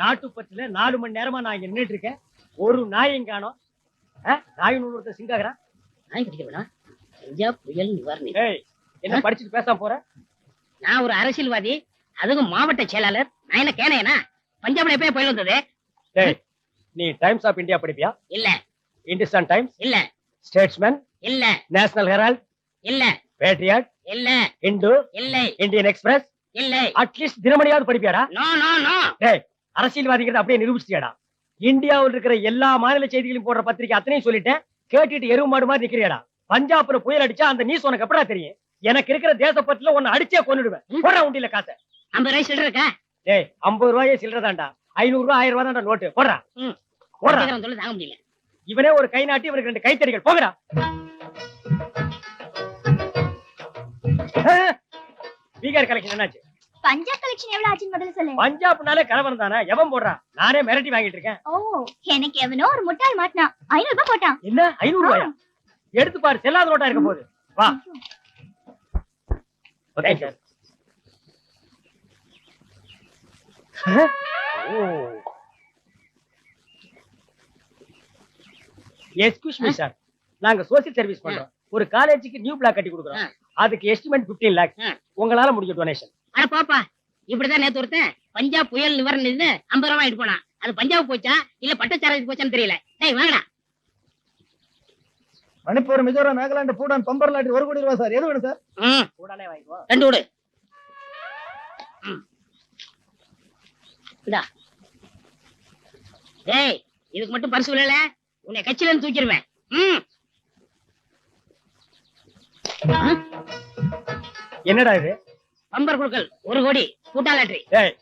நாட்டுப்பற்றுல 4 மணி நேரமா நான் இங்க நின்றுட்டு இருக்கேன். ஒரு நாயும் காணோம். நாயின் ஒருத்தர் சிங்காகிறா. நாய் கடிக்க பஞ்சாப் புயல் நிவாரணி. என்ன படிச்சுட்டு பேசாம போற? நான் ஒரு அரசியல்வாதி, அதுவும் மாவட்ட செயலாளர். நான் என்ன கேனையனா? பஞ்சாப்ல எப்பயே புயல் வந்தது? நீ டைம்ஸ் ஆஃப் இந்தியா படிப்பியா? இல்ல. இந்துஸ்தான் டைம்ஸ்? இல்ல. ஸ்டேட்ஸ்மேன்? இல்ல. National Herald? இல்ல. பேட்ரியாட்? இல்ல. இந்து? இல்ல. Indian Express? இல்ல. அட்லீஸ்ட் தினமணியாவது படிப்பியாடா? No no no. அரசியல்வாதிங்கிறத அப்படியே நிரூபிச்சிட்டியாடா. இந்தியாவில் இருக்கிற எல்லா மாநில செய்திகளையும் போடுற பத்திரிக்கை அத்தனையும் சொல்லிட்டேன். கேட்டுட்டு எருவு மாடு மாதிரி நிக்கிறியாடா. பஞ்சாப்ல புயல் அடிச்சா அந்த நியூஸ் உனக்கு எப்படா தெரியும்? எனக்கு இருக்கிற தேசப்பட்டுல உன்னை அடிச்சே கொன்னுடுவேன். போடுற உண்டியில காசை. 50 ரூபாய் சில்லற இருக்கா? 50 ரூபாயே சில்லறதாண்டா. 500 ரூபாய் 1000 ரூபாய் தான்டா நோட்டு. போடுறா. சொல்ல தாங்க முடியல. இவனே ஒரு கை நாட்டி இவனுக்கு 2 கைத்தடிகள். போங்கடா. பீகார் கலெக்ஷன் என்னாச்சு? பஞ்சாப் கலெக்ஷன் எவ்வளவு ஆச்சுன்னு முதல்ல சொல்லு. பஞ்சாப்னாலே கலவரம் தானே. எவன் போடுறான்? நானே மிரட்டி வாங்கிட்டு இருக்கேன். ஓ, எனக்கு எவனோ ஒரு முட்டாள் மாட்டினா 500 ரூபாய் போட்டான். என்ன 500 ரூபாயா? எடுத்து பாரு, செல்லாத நோட்டா இருக்க போகுது. வா. Okay sir. Excuse me sir, நாங்க சோசியல் சர்வீஸ் பண்றோம். ஒரு காலேஜுக்கு நியூ பிளாக் கட்டி கொடுக்குறோம். அதுக்கு எஸ்டிமேட் 15 lakhs. உங்களால முடிஞ்ச டொனேஷன். அட பாப்பா, இப்படிதான் நேத்து ஒருத்தன் பஞ்சாப் புயல் நிவாரண நிதினு 50 ரூபாய் எடுத்து போனான். அது பஞ்சாப் போச்சா இல்ல பட்டச்சாரத்துக்கு போச்சான்னு தெரியல. டேய் வாங்கடா. மணிப்பூர், மிசோரம், நாகாலாந்து, பூடான், பம்பர் லாட்டரி 1 கோடி ரூபாய் சார். எது வேணும் சார்? கூடாலே வாங்கிக்கோ. 2 கொடு. இந்தா. டேய், இதுக்கு மட்டும் பரிசு இல்லல, உன்னை கட்சியில இருந்து தூக்கிடுவேன். என்னடா இது? பம்பர் குழுக்கள் 1 கோடி பூட்டா லாட்டரி. டேய்,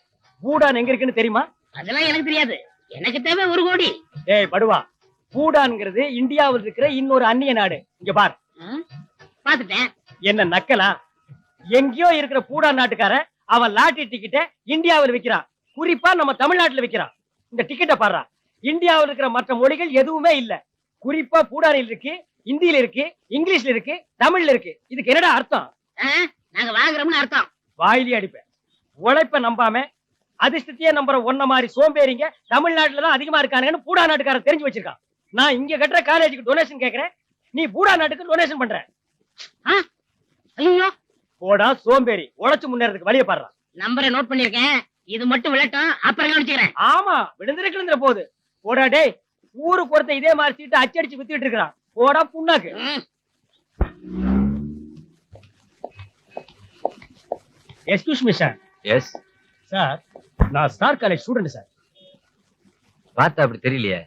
பூடான் எங்க இருக்குன்னு தெரியுமா? அதெல்லாம் எனக்கு தெரியாது. எனக்கு தேவை 1 கோடி. டேய் படுவா, பூடான்ங்கிறது இந்தியாவில் இருக்கிற இன்னொரு அந்நிய நாடு. இங்க பார். பாத்துட்டேன். என்ன நக்கலா? எங்கேயோ இருக்கிற பூடான் நாட்டுக்கார அவன் லாட்டரி டிக்கெட்டை இந்தியாவில் விக்கிறான். குறிப்பா நம்ம தமிழ்நாட்டுல விக்கிறான். இந்த டிக்கெட்டை பாடுறா. இந்தியாவில் இருக்கிற மற்ற மொழிகள் எதுவுமே இல்ல. குறிப்பா பூடானில் இருக்கு, இந்தியில இருக்கு, இங்கிலீஷ்ல இருக்கு, தமிழ்ல இருக்கு. இதுக்கு என்னடா அர்த்தம்? நாங்க வாங்குறோம்னு அர்த்தம். வாயிலே அடிப்பேன். உழைப்ப நம்பாம அதிர்ஷ்டத்தையே நம்புற ஒன்ன மாதிரி சோம்பேறிங்க தமிழ்நாட்டுல தான் அதிகமா இருக்கானுங்கன்னு பூடா நாட்டுக்காரன் தெரிஞ்சு வச்சிருக்கான். நான் இங்க கட்டுற காலேஜுக்கு டொனேஷன் கேக்குறேன், நீ பூடா நாட்டுக்கு டொனேஷன் பண்ற. ஐயோ, போடா சோம்பேறி. உழைச்சு முன்னேறதுக்கு வழியை பாடுறான். நம்பரை நோட் பண்ணிருக்கேன். இது மட்டும் விளட்டும், அப்புறம் கவனிச்சுக்கிறேன். ஆமா, விழுந்துற போகுது. போடா டேய், ஊருக்கு ஒருத்த இதே மாதிரி சீட்டு அச்சடிச்சு வித்துட்டு இருக்கிறான். போடா புண்ணாக்கு. Excuse me sir. Yes sir, நான் ஸ்டார் காலேஜ் ஸ்டூடெண்ட் சார். பார்த்தா அப்படி தெரியலையே.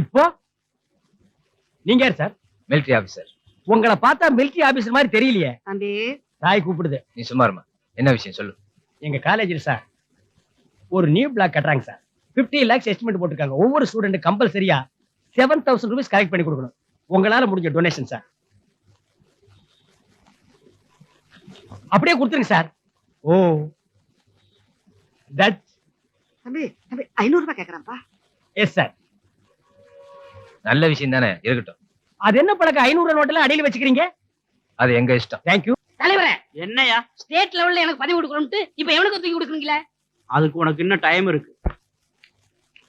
இப்போ நீங்க யார் சார்? Military officer. உங்களை பார்த்தா மிலிட்டரி ஆபீசர் மாதிரி தெரியலையே. தம்பி, தாய் கூப்பிடுது. நீ சும்மாருமா, என்ன விஷயம் சொல்லு. எங்க காலேஜில் சார் ஒரு நியூ பிளாக் கட்டுறாங்க சார். 50 lakhs எஸ்டிமேட் போட்டிருக்காங்க. ஒவ்வொரு ஸ்டூடெண்ட் கம்பல்சரியா 7000 rupees கலெக்ட் பண்ணி கொடுக்கணும். உங்களால முடிஞ்ச டொனேஷன் சார். அப்படியே கொடுத்துருங்க சார். ஓ, தட் தம்பி 500 ரூபாய் கேக்குறான்ப்பா. Yes sir. நல்ல விஷயம் தானே, இருக்கட்டும். அது என்ன பழக்கம்? 500 நோட்டெல்லாம் அடியில வச்சுக்கிறீங்க? அது எங்க இஷ்டம். தேங்க்யூ. தலைவரே, என்னையா ஸ்டேட் லெவல்ல எனக்கு பதவி கொடுக்கணும்ட்டு இப்ப எவனுக்கு தூக்கி கொடுக்குறீங்களா? அதுக்கு உனக்கு இன்னும் டைம் இருக்கு.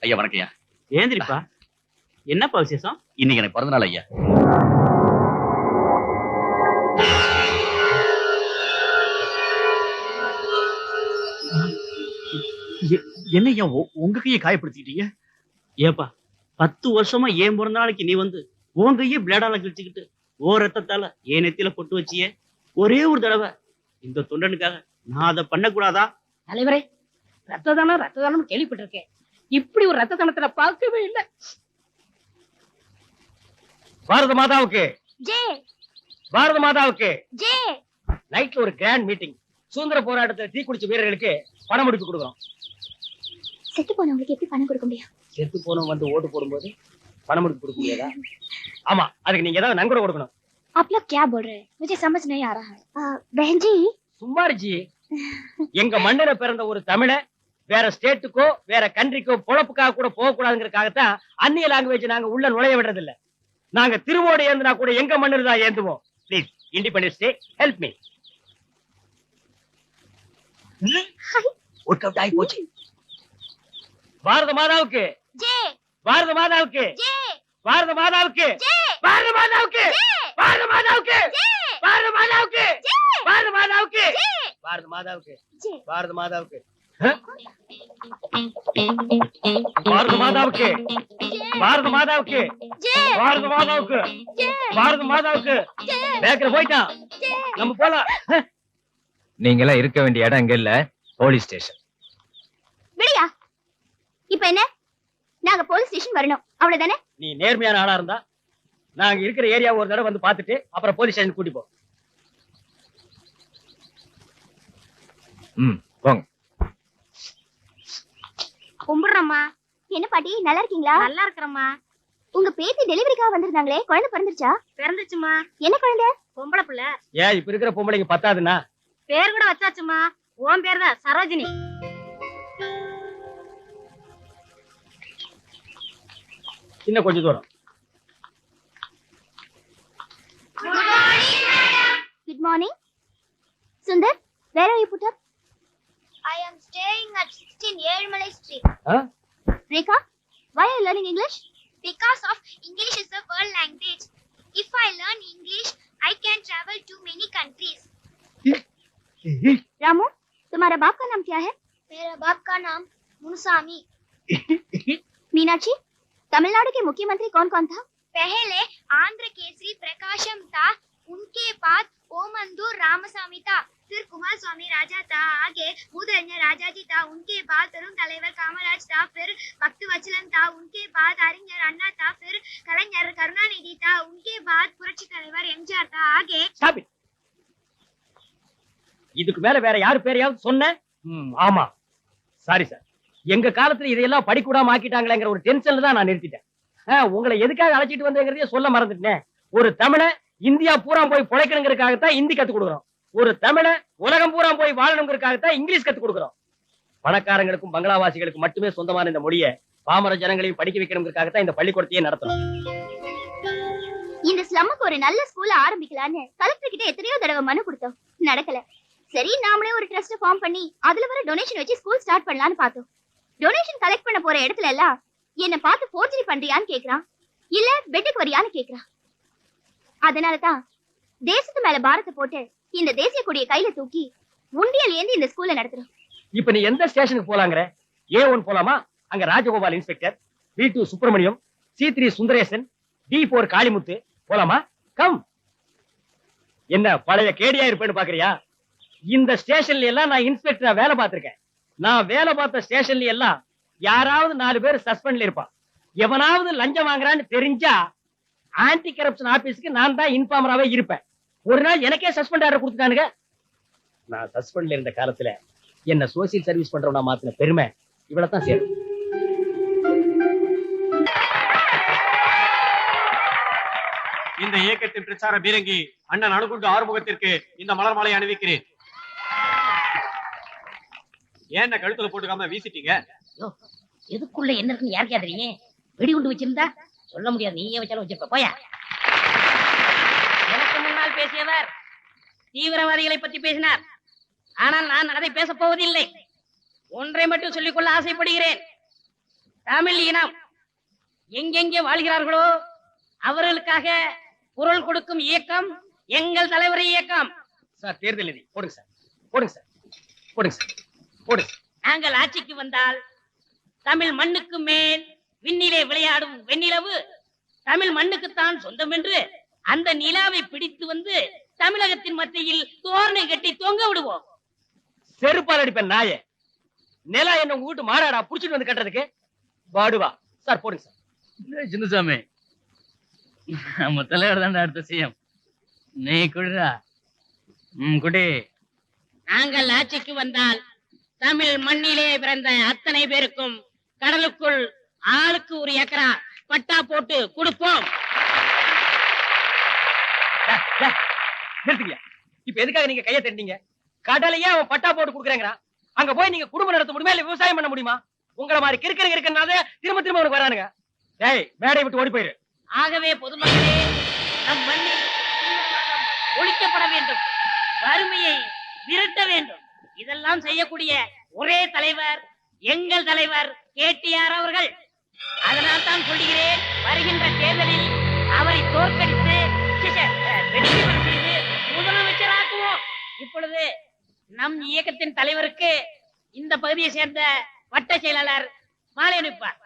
ஐயா வணக்கம் ஐயா. ஏந்திரிப்பா. என்னப்பா விசேஷம்? இன்னைக்கு எனக்கு பிறந்த நாள் ஐயா. என்ன ஐயா உங்க கையை காயப்படுத்திக்கிட்டீங்க? ஏப்பா, 10 வருஷமா ஏன் பிறந்த நாளைக்கு நீ வந்து உன் கையை பிளேடால கிழிச்சுக்கிட்டு ஓ ரத்தத்தால ஏன் நெத்தியில பொட்டு வச்சியே. ஒரே ஒரு தடவை இந்த தொண்டனுக்காக நான் அதை பண்ணக்கூடாதா? தலைவரே, ரத்த தானம் கேள்விப்பட்டிருக்கேன். இப்படி ஒரு ரத்த தானத்தை நான் பார்க்கவே இல்லை. பாரத மாதாவுக்கு ஜெய். பாரத மாதாவுக்கு ஜெய். நைட்ல ஒரு கிராண்ட் மீட்டிங். சுதந்திர போராட்டத்தில் தீக்குடிச்ச வீரர்களுக்கு பணம் முடிப்பு கொடுக்குறோம். செத்து போனவங்களுக்கு எப்படி பணம் கொடுக்க முடியும்? செத்து போனவங்க வந்து ஓட்டு போடும்போது பணம் முடிப்பு கொடுக்க முடியாதா? ஆமா, அதுக்கு நீங்க ஏதாவது நன்கொடை கொடுக்கணும். आप लोग क्या बोल रहे हैं? मुझे समझ नहीं आ रहा है. बहन जी, சும்மாரிஜி, எங்க மண்ணில பிறந்த ஒரு தமிழ வேற ஸ்டேட்டுக்கோ வேற கண்ட்ரிக்கோ பொழப்புக்காக கூட போக கூடாதுங்கிறதுக்காகத்தான் அந்நிய லாங்குவேஜ் நாங்க உள்ள நுழைய விடுறது இல்ல. நாங்க திருவோடு ஏந்தினா கூட எங்க மண்ணில் தான் ஏந்துவோம். Please, independence day, help me. Work out ஆகி போச்சு. பாரத மாதாவுக்கு பாரத மாதாவுக்கு பாரத மாதாவுக்கு பாரத மாதாவுக்கு பாரத மாதாவுக்கு பாரத மாதாவுக்கு பாரத மாதாவுக்கு பாரத மாதாவுக்கு பாரத மாதாவுக்கு பாரத மாதாவுக்கு பாரத மாதாவுக்கு பாரத மாதாவுக்கு பாரத மாதாவுக்கு பேக்கர் போயிட்டான். நம்ம போலாம். நீங்க எல்லாம் இருக்க வேண்டிய இடம் இங்க இல்ல, போலீஸ் ஸ்டேஷன். விடியா இப்ப என்ன? நாங்க போலீஸ் ஸ்டேஷன் வரணும் அவ்வளவுதானே? நீ நேர்மையான ஆளா இருந்தா நாங்க இருக்கிற ஏரியா ஒரு தடவை வந்து பாத்துட்டு அப்புறம் போலீஸ் ஸ்டேஷன் கூட்டி போ. போங்க. கும்பிடுறோம்மா. என்ன பாட்டி நல்லா இருக்கீங்களா? நல்லா இருக்கிறம்மா. உங்க பேத்தி டெலிவரிக்காக வந்திருந்தாங்களே, குழந்தை பிறந்துருச்சா? பிறந்துச்சுமா. என்ன குழந்தை? பொம்பளை பிள்ளை. ஏன் இப்ப இருக்கிற பொம்பளைங்க பத்தாதுன்னா? பேர் கூட வச்சாச்சுமா. உன் பேர் தான் சரோஜினி. இன்னும் கொஞ்சம் தூரம். Good morning. Sundar, where are you put up? I am staying at 16 Yermalai Street. Huh? Rekha, why are you learning English? Because of English is the world language. If I learn English, I can travel to many countries. Ramu, तुम्हारा बाप का नाम क्या है? मेरा बाप का नाम मुनुसामी. मीनाक्षी, तमिलनाडु के मुख्यमंत्री कौन कौन था? पहले आंध्र केसरी प्रकाशम था, उनके बाद ओमंदूर रामसामी था, फिर कुमार स्वामी राजा था, आगे भूधन्य राजाजी था, उनके बाद तरुण तलेवर कामराज था, फिर भक्तवचलन था, उनके बाद அறிஞர் அண்ணா था, फिर कलाஞர் करुणानिधि था, उनके बाद புரட்சி தலைவர் எம்ஜிஆர் था, आगे Stop it. இதுக்கு மேல வேற யாரு பேரையாவது சொன்ன? ஆமா, சாரி சார். எங்க காலத்துல இதையெல்லாம் படிக்கூடாம ஆக்கிட்டாங்களேங்கிற ஒரு டென்ஷன்ல தான் நான் நிறுத்திட்டேன். உங்களை எதுக்காக அழைச்சிட்டு வந்தேங்கிறதையே சொல்ல மறந்துட்டேன். ஒரு தமிழ இந்தியா பூரா போய் பிழைக்கணுங்கிறதுக்காகத்தான் இந்தி கத்து கொடுக்குறோம். ஒரு தமிழ உலகம் பூரா போய் வாழணுங்கிறதுக்காகத்தான் இங்கிலீஷ் கத்து கொடுக்குறோம். பணக்காரங்களுக்கும் பங்களாவாசிகளுக்கும் மட்டுமே சொந்தமான இந்த மொழியை பாமர ஜனங்களையும் படிக்க வைக்கணுங்கிறதுக்காகத்தான் இந்த பள்ளிக்கூடத்தையே நடத்துறோம். இந்த ஸ்லம்முக்கு ஒரு நல்ல ஸ்கூல்ல ஆரம்பிக்கலான்னு கலெக்டர் கிட்ட எத்தனையோ தடவை மனு கொடுத்தோம், நடக்கல. சரி, நாமளே ஒரு ட்ரஸ்ட் ஃபார்ம் பண்ணி அதுல வர டொனேஷன் வச்சு ஸ்கூல் ஸ்டார்ட் பண்ணலாம்னு பார்த்தோம். டொனேஷன் கலெக்ட் பண்ண போற இடத்துல எல்லாம் என்ன பார்த்து ஃபோர்ஜரி பண்றியான்னு கேக்குறான், இல்ல பெட்டுக்கு வரியான்னு கேக்குறான். அதனாலதான் தேசத்து மேல பாரத்தை போட்டு இந்த தேசிய கொடியை கையில தூக்கி உண்டியல் ஏந்தி இந்த ஸ்கூல்ல நடத்துறோம். இப்ப நீ எந்த ஸ்டேஷனுக்கு போலாங்கிற? A1 போலாமா? அங்க Rajagopal inspector, B2 Subramaniam, C3 Sundaresan, D4 Kalimuthu போலாமா? கம். என்ன பழைய கேடியா இருப்பேன்னு பாக்குறியா? இந்த ஸ்டேஷன்ல எல்லாம் நான் இன்ஸ்பெக்டரா வேலை பார்த்திருக்கேன். நான் வேலை பார்த்த ஸ்டேஷன்ல எல்லாம் யாராவது 4 பேர் சஸ்பெண்ட்ல இருப்பான். எவனாவது லஞ்சம் வாங்குறான்னு தெரிஞ்சா ஆன்டி கரப்ஷன் ஆபீஸ்க்கு நான் தான் இன்ஃபார்மராவே இருப்பேன். ஒரு நாள் எனக்கே சஸ்பெண்ட் ஆர்டர் கொடுத்துட்டானுங்க. நான் சஸ்பெண்ட்ல இருந்த காலத்துல என்ன சோசியல் சர்வீஸ் பண்றவனா மாத்தின பெருமை இவ்வளவுதான் சேரும். இந்த இயக்கத்தின் பிரச்சார பீரங்கி அண்ணன் அணுகுண்டு ஆறுமுகத்திற்கு இந்த மலர் மாலை அணிவிக்கிறேன். ஏன் கழுத்துல போட்டுக்காம வீசிட்டீங்க? எதுக்குள்ள என்ன இருக்குன்னு யாருக்கா தெரியும்? வெடி குண்டு வச்சிருந்தா சொல்ல முடியாது, நீயே வச்சாலும் வச்சிருப்ப. போயா. எனக்கு முன்னால் பேசியவர் தீவிரவாதிகளை பற்றி பேசினார். ஆனால் நான் அதை பேசப் போவதில்லை. ஒன்றை மட்டும் சொல்லிக்கொள்ள ஆசைப்படுகிறேன். தமிழ் இனம் எங்கெங்கே வாழ்கிறார்களோ அவர்களுக்காக குரல் கொடுக்கும் இயக்கம் எங்கள் தலைவர் இயக்கம். சார், தேர்தல் நிதி போடுங்க சார், போடுங்க சார், போடுங்க சார், போடுங்க. நாங்கள் ஆட்சிக்கு வந்தால் தமிழ் மண்ணுக்கு மேல் விண்ணிலே விளையாடும் வெண்ணிலவு தமிழ் மண்ணுக்குத்தான் சொந்தம் என்று அந்த நிலாவை பிடித்து வந்து தமிழகத்தின் மத்தியில் தோரணை கட்டி தொங்க விடுவோம். செருப்பால் அடிப்பேன் நாயே. நிலா என்ன உங்க வீட்டு மாடாடா புடிச்சிட்டு வந்து கட்டுறதுக்கு? வாடுவா சார், போடுங்க சார். சின்னசாமி, நம்ம தலைவர் தான் அடுத்த செய்யும். நீ குடிடா. குடி. நாங்கள் ஆட்சிக்கு வந்தால் தமிழ் மண்ணிலே பிறந்த அத்தனை பேருக்கும் கடலுக்குள் ஆளுக்கு ஒரு ஏக்கரா பட்டா போட்டு கொடுப்போம். நிறுத்துங்க. இப்ப எதுக்காக நீங்க கையை தட்டினீங்க? கடலையே அவன் பட்டா போட்டு கொடுக்குறேங்கிறான். அங்க போய் நீங்க குடும்பம் நடத்த முடியுமா, இல்ல விவசாயம் பண்ண முடியுமா? உங்களை மாதிரி கிறுக்கறங்க இருக்கனால திரும்ப திரும்ப உனக்கு வரானுங்க. டேய், மேடை விட்டு ஓடி போயிரு. ஆகவே பொதுமக்களே, நம் மண்ணில் ஒழிக்கப்பட வேண்டும், வறுமையை விரட்ட வேண்டும். இதெல்லாம் செய்யக்கூடிய ஒரே தலைவர் எங்கள் தலைவர் கேடிஆர் அவர்கள். அதனால் தான் சொல்கிறேன், வருகின்ற தேர்தலில் அவரை தோற்கடித்து வெற்றி பெற செய்து முதலமைச்சராக்குவோம். இப்பொழுது நம் இயக்கத்தின் தலைவருக்கு இந்த பகுதியை சேர்ந்த வட்ட செயலாளர் மாலை அனுப்பார்.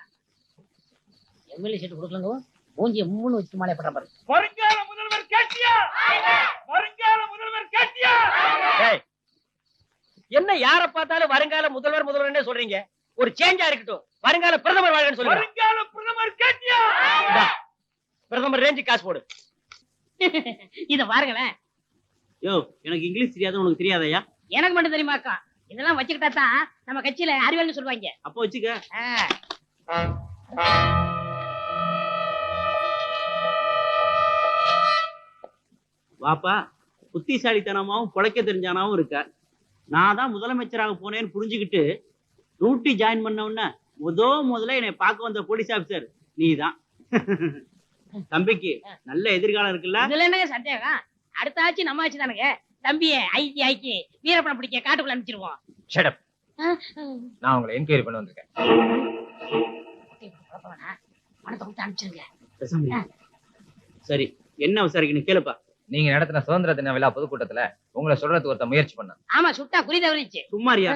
எம்எல்ஏ சீட்டு கொடுக்கலங்க, மூஞ்சிய மூணு வச்சு மாலை பண்ற பாரு. வருங்கால முதல்வர் கேட்டியார், வருங்கால முதல்வர் கேட்டியார். என்ன யார பார்த்தாலும் வருங்கால முதல்வர் முதல்வர்னே சொல்றீங்க? ஒரு சேஞ்சா இருக்கட்டும், வருங்கால பிரதமர் வாழ்கன்னு சொல்லுங்க. வருங்கால பிரதமர் கேட்டியார். பிரதமர் ரேஞ்சு காசு போடு. இத பாருங்களேன். யோ, எனக்கு இங்கிலீஷ் தெரியாது, உனக்கு தெரியாதயா? எனக்கு மட்டும் தெரியுமாக்கா? இதெல்லாம் வச்சுக்கிட்டா தான் நம்ம கட்சியில அறிவாளின்னு சொல்லுவாங்க. அப்ப வச்சுக்க. வாப்பா, புத்திசாலித்தனமாவும் பொழைக்க தெரிஞ்சானாவும் இருக்க. நான் தான் முதலமைச்சராக போனேன்னு புரிஞ்சுக்கிட்டு டியூட்டி ஜாயின் பண்ண உடனே முதல்ல என்னை பார்க்க வந்த போலீஸ் ஆபீசர் நீதான். தம்பிக்கு நல்ல எதிர்காலம் இருக்குல்ல? இதுல என்னங்க சந்தேகம்? அடுத்த ஆட்சி நம்ம ஆட்சி தானுங்க. தம்பியை ஐக்கி ஐக்கி வீரப்பணம் பிடிக்க காட்டுக்குள்ள அனுப்பிச்சிருவோம். Shut up. நான் உங்களை என்கொயரி பண்ண வந்திருக்கேன். பணத்தை கொடுத்து அனுப்பிச்சிருங்க. சரி, என்ன விசாரிக்கணும் கேளுப்பா. நீங்க நடத்தின சுதந்திர தின விழா பொதுக்கூட்டத்துல உங்களை சொல்றதுக்கு ஒருத்த முயற்சி பண்ண. ஆமா, சுட்டா குறி தவறிச்சு. சும்மாரியா?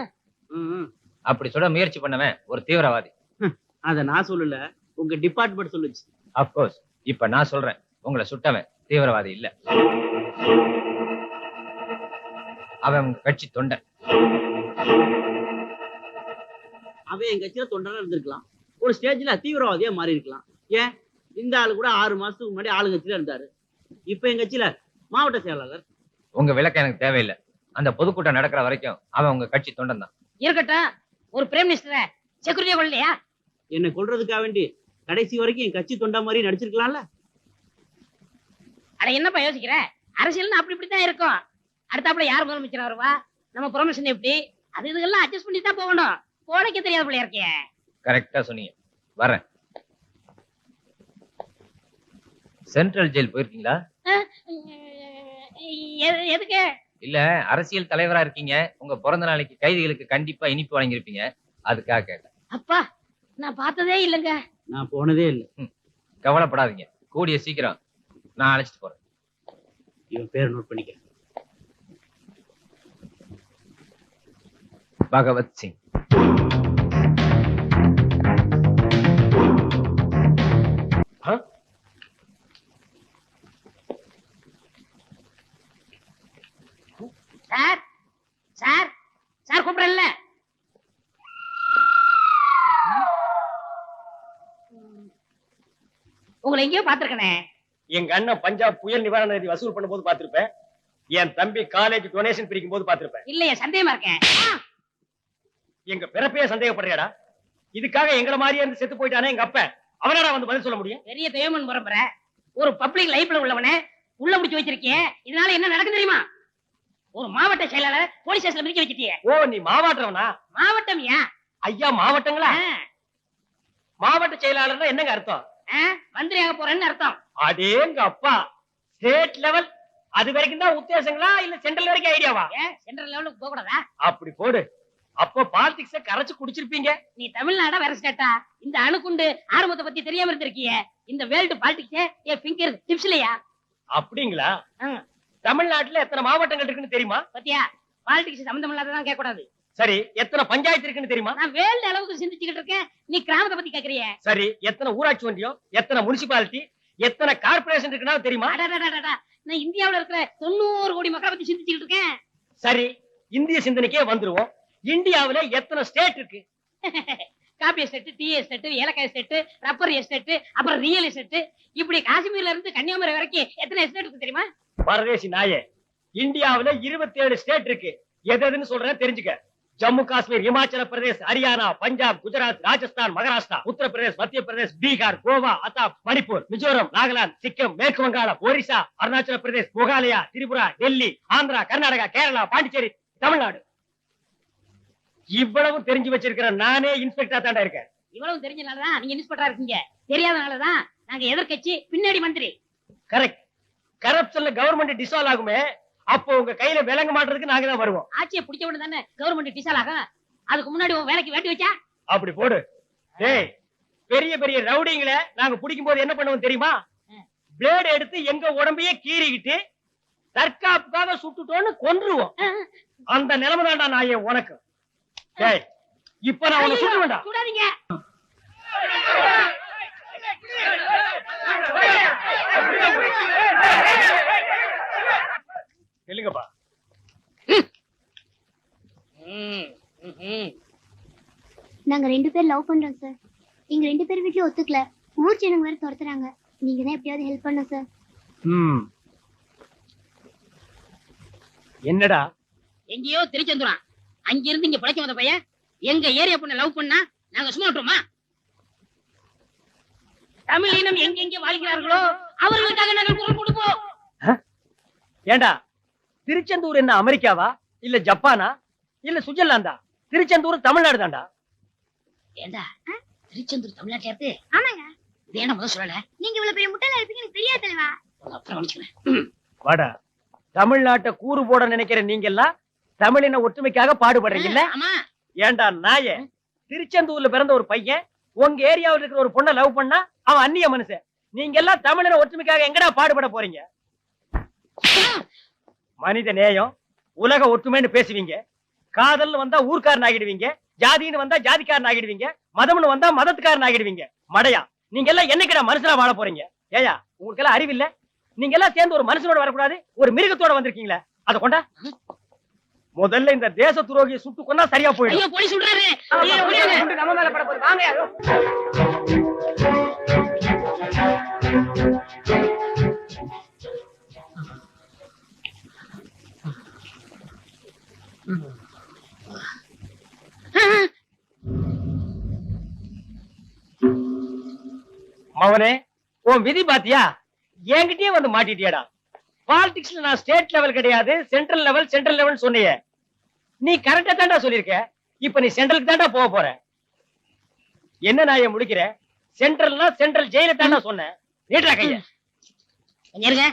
அப்படி சொல்ல முயற்சி பண்ணவன் ஒரு தீவிரவாதி. அத நான் சொல்லல, உங்க டிபார்ட்மெண்ட் சொல்லுச்சு. அப்கோர்ஸ். இப்ப நான் சொல்றேன், உங்களை சுட்டவன் தீவிரவாதி இல்ல, அவன் உங்க கட்சி தொண்டன். அவன் என் கட்சியில தொண்டனா இருந்திருக்கலாம், ஒரு ஸ்டேஜ்ல தீவிரவாதியா மாறி இருக்கலாம். ஏன், இந்த ஆளு கூட 6 மாசத்துக்கு முன்னாடி ஆளுங்கட்சியில இருந்தாரு, இப்ப என் கட்சியில மாவட்ட செயலாளர். உங்க விளக்கம் எனக்கு தேவையில்லை. அந்த பொதுக்கூட்டம் நடக்கிற வரைக்கும் அவன் உங்க கட்சி தொண்டன் தான். இருக்கட்டும், ஒரு பிரைம் மினிஸ்டரை செக்யூரிட்டியா கொள்ளலையா? என்னை கொல்றதுக்காக வேண்டி கடைசி வரைக்கும் என் கட்சி தொண்டா மாதிரி நடிச்சிருக்கலாம்ல. அட என்னப்பா யோசிக்கிற? அரசியல்னு அப்படி இப்படித்தான் இருக்கும். அடுத்தாப்புல யார் முதலமைச்சர் வருவா, நம்ம ப்ரொமோஷன் எப்படி, அது இதெல்லாம் அட்ஜஸ்ட் பண்ணி தான் போகணும். போடைக்க தெரியாத பிள்ளையா இருக்கே. கரெக்டா சொன்னீங்க. வரேன். சென்ட்ரல் ஜெயில் போயிருக்கீங்களா? எதுக்கு? இல்ல, அரசியல் தலைவரா இருக்கீங்க, உங்க பிறந்த நாளைக்கு கைதிகளுக்கு கண்டிப்பா இனிப்பு வழங்கியிருப்பீங்க, அதுக்காக கேட்டேன். அப்பா, நான் பார்த்ததே இல்லைங்க. நான் போனதே இல்லை. கவலைப்படாதீங்க, கூடிய சீக்கிரம் நான் அழைச்சிட்டு போறேன். இவன் பேரை நோட் பண்ணிக்க. பகவத் சிங். சார் சார் சார் கூப்பிடல. உங்களை எங்கேயோ பாத்துருக்கனே. எங்க அண்ணன் பஞ்சாப் புயல் நிவாரண நிதி வசூல் பண்ணும்போது பாத்திருப்பேன். என் தம்பி காலேஜ் டொனேஷன் பிரிக்கும் போது பாத்திருப்பேன். இல்லையே, சந்தேகமா இருக்கேன். எங்க பிறப்பையே சந்தேகப்படுறியாடா? இதுக்காக எங்களை மாதிரியே இருந்து செத்து போயிட்டானே எங்க அப்ப, அவனாடா வந்து பதில் சொல்ல முடியும்? பெரிய தேவமன் பரம்பரை, ஒரு பப்ளிக் லைஃப்ல உள்ளவனே உள்ள முடிச்சு வச்சிருக்கேன். இதனால என்ன நடக்கும் தெரியுமா? ஒரு மாவட்ட செயலாளர் போலீஸ் ஸ்டேஷன்ல மிதிக்க வச்சிட்டியே. ஓ, நீ மாவட்டம்னா? மாவட்டம் ஏன் ஐயா, மாவட்டங்களா? மாவட்ட செயலாளர்னா என்னங்க அர்த்தம்? மந்திரியாக போறேன்னு அர்த்தம். அடேங்க அப்பா, ஸ்டேட் லெவல் அது வரைக்கும் தான் உத்தேசங்களா, இல்ல சென்ட்ரல் வரைக்கும் ஐடியாவா? சென்ட்ரல் லெவலுக்கு போக கூடாதா? அப்படி போடு. அப்போ பாலிடிக்ஸ கரைச்சு குடிச்சிருப்பீங்க. நீ தமிழ்நாடா வேற ஸ்டேட்டா? இந்த அணுகுண்டு ஆரம்பத்தை பத்தி தெரியாம இருந்திருக்கிய. இந்த வேர்ல்டு பாலிடிக்ஸ் என் ஃபிங்கர் டிப்ஸ்லயா? அப்படிங்களா? தமிழ்நாட்டுல எத்தனை மாவட்டங்கள் இருக்குன்னு தெரியுமா? பத்தியா, பாலிடிக்ஸ் சம்பந்தம் இல்லாததான் கேட்க கூடாது. சரி, எத்தனை பஞ்சாயத்து இருக்குன்னு தெரியுமா? நான் வேர்ல்டு அளவுக்கு சிந்திச்சுக்கிட்டு இருக்கேன், நீ கிராமத்தை பத்தி கேக்குறிய. சரி, எத்தனை ஊராட்சி ஒன்றியம், எத்தனை முனிசிபாலிட்டி, எத்தனை கார்பரேஷன் இருக்குன்னா தெரியுமா? நான் இந்தியாவுல இருக்கிற 90 கோடி மக்களை பத்தி சிந்திச்சுக்கிட்டு இருக்கேன். சரி, இந்திய சிந்தனைக்கே வந்துருவோம். இந்தியாவுல எத்தனை ஸ்டேட் இருக்கு? காபி எஸ்டேட், டீ எஸ்டேட், ஏலக்காய் எஸ்டேட், ரப்பர் எஸ்டேட், அப்புறம் ரியல் எஸ்டேட், இப்படி காஷ்மீர்ல இருந்து கன்னியாகுமரி வரைக்கும் எத்தனை எஸ்டேட் இருக்கு தெரியுமா? பரதேசி நாயே, இந்தியாவுல 27 ஸ்டேட் இருக்கு. எதுன்னு சொல்றேன் தெரிஞ்சுக்க. ஜம்மு காஷ்மீர், இமாச்சல பிரதேஷ், ஹரியானா, பஞ்சாப், குஜராத், ராஜஸ்தான், மகாராஷ்டிரா, உத்தரப்பிரதேஷ், மத்திய பிரதேஷ், பீகார், கோவா, அசாம், மணிப்பூர், மிசோரம், நாகாலாந்து, சிக்கிம், மேற்கு வங்காளம், ஒரிசா, அருணாச்சல பிரதேஷ், மேகாலயா, திரிபுரா, டெல்லி, ஆந்திரா, கர்நாடகா, கேரளா, பாண்டிச்சேரி, தமிழ்நாடு. இவ்வளவு தெரிஞ்சு வச்சிருக்கிற நானே இன்ஸ்பெக்டரா தாண்டா இருக்கேன். இவ்வளவு தெரிஞ்சனாலதான் நீங்க இன்ஸ்பெக்டரா இருக்கீங்க. தெரியாதனாலதான் நாங்க எதிர்க்கட்சி, பின்னாடி மந்திரி. கரெக்ட். கரப்ஷன்ல கவர்மெண்ட் டிசால்வ் ஆகுமே, அப்போ உங்க கையில விளங்க மாட்டுறதுக்கு நாங்க தான் வருவோம். ஆட்சியை பிடிச்ச உடனே தானே கவர்மெண்ட் டிசால் ஆகும். அதுக்கு முன்னாடி உன் வேலைக்கு வேட்டி வச்சா அப்படி போடு. டேய், பெரிய பெரிய ரவுடிங்களை நாங்க பிடிக்கும் போது என்ன பண்ணுவோம் தெரியுமா? பிளேடு எடுத்து எங்க உடம்பையே கீறிக்கிட்டு தற்காப்புக்காக சுட்டுட்டோன்னு கொன்றுவோம். அந்த நிலைமை தான்டா நாயே உனக்கு. டேய், இப்ப நான் உன்னை சுட்டு வேண்டாம். சுடாதீங்க. இல்லைங்கப்பா. நாங்க 2 பேர் லவ் பண்றோம் சார். எங்க 2 பேர் வீட்லயும் ஒத்துக்கல. ஊர் ஜனங்க வேற துரத்துறாங்க. நீங்க தான் எப்படியாவது ஹெல்ப் பண்ணுங்க சார். என்னடா எங்கேயோ திருச்செந்துறான். அங்க இருந்து இங்க பிழைக்க வந்த பையன் எங்க ஏரியா பொண்ணை லவ் பண்ணா நாங்க சும்மா விட்டுருமா? தமிழ் இனம் எங்க வாழ்கிறார்களோ அவர்களுக்காக நாங்கள் குரல் கொடுப்போம். ஏண்டா, திருச்செந்தூர் என்ன அமெரிக்காவா இல்ல ஜப்பானா இல்ல சுவிட்சர்லாந்தா? திருச்செந்தூர் தமிழ்நாடு தான்டா. ஏண்டா திருச்செந்தூர் தமிழ்நாட்டுல இருக்கு? ஆமாங்க. இது என்ன முதல் சொல்லல? நீங்க இவ்வளவு பெரிய முட்டாளா இருப்பீங்க எனக்கு தெரியாது தலைவா. அப்புறம் கவனிச்சுக்கிறேன். வாடா, தமிழ்நாட்டை கூறு போட நினைக்கிற நீங்க எல்லாம் தமிழின ஒற்றுமைக்காக பாடுபடுறீங்கல்ல? ஆமா. ஏண்டா நாயே, திருச்செந்தூர்ல பிறந்த ஒரு பையன் உங்க ஏரியாவில் இருக்கிற ஒரு பொண்ணை லவ் பண்ணா அவன் அந்நிய மனுஷன். நீங்க எல்லாம் தமிழின ஒற்றுமைக்காக எங்கடா பாடுபட போறீங்க? மனித நேயம், உலக ஒற்றுமைன்னு பேசுவீங்க. காதல்னு வந்தா ஊர்க்காரன் ஆகிடுவீங்க. ஜாதின்னு வந்தா ஜாதிக்காரன் ஆகிடுவீங்க. மதம்னு வந்தா மதத்துக்காரன் ஆகிடுவீங்க. மடையா, நீங்க எல்லாம் என்னைக்கிடா மனுஷனா வாழ போறீங்க? ஏயா, உங்களுக்கு எல்லாம் அறிவில்ல? நீங்க எல்லாம் சேர்ந்து ஒரு மனுஷனோட வரக்கூடாது, ஒரு மிருகத்தோட வந்திருக்கீங்களே. அத கொண்டா. முதல்ல இந்த தேச துரோகியை சுட்டு கொண்டா சரியா போயிடும். ஐயோ போலீஸ் விடுறாரு. நம்ம மேல பட போகுது. வாங்க. மவனே, உன் விதி பாத்தியா? என்கிட்டயே வந்து மாட்டிட்டியாடா. பாலிடிக்ஸ்ல நான் ஸ்டேட் லெவல் கிடையாது, சென்ட்ரல் லெவல் சொன்னியே. நீ கரெக்டா தான்டா சொல்லிருக்க. இப்ப நீ சென்ட்ரலுக்கு தான்டா போக போற. என்ன நாயை முடிக்கிற? சென்ட்ரல் ஜெயில தான்டா சொன்னேன். நீட்டா கைய. இருங்க,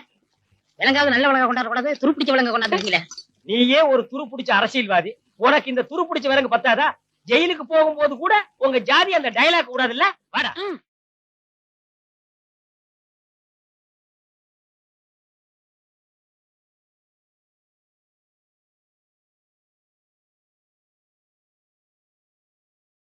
விலங்காவது நல்ல விலங்க கொண்டாட கூடாது, துருப்பிடிச்ச விலங்க கொண்டாடுறீங்களே. நீயே ஒரு துரு பிடிச்ச அரசியல்வாதி. உனக்கு இந்த துரு பிடிச்ச விலங்கு பத்தாதா? ஜெயிலுக்கு போகும்போது கூட உங்க ஜாதி அந்த டயலாக் கூடாது இல்ல? வாடா.